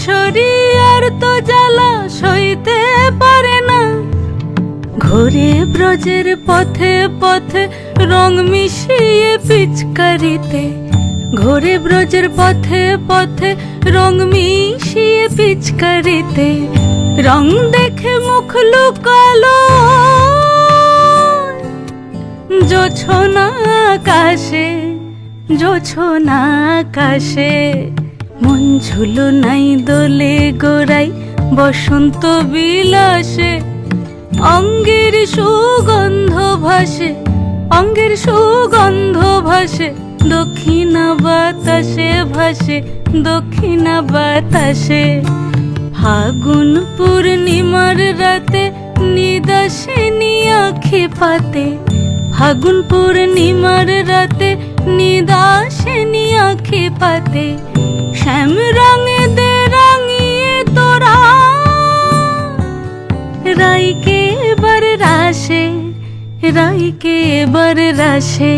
কিশোরী আর তো জ্বালা সইতে পারে না। ঘোরে ব্রজের পথে পথে রং মিশিয়ে পিচকারিতে, ঘোরে ব্রজের পথে পথে রং মিশিয়ে পিচকারিতে। রং দেখে মুখ লুকালো জোছনা আকাশে, জোছনা আকাশে। মন ঝুলো নাই দোলে গোড়াই বসন্ত বিলাসে। অঙ্গের সুগন্ধ ভাসে, অঙ্গের সুগন্ধ ভাসে দক্ষিণা বাতাসে, ভাসে দক্ষিণা বাতাসে। ফাগুন পূর্ণিমার রাতে নিদাসিনী আঁখি পাতে, ফাগুন পূর্ণিমার রাতে নিদাসিনী আঁখি পাতে। শ্যাম রঙে দে রাঙিয়ে তোরা রাইকে এবার রাশে, রাইকে এবার রাশে।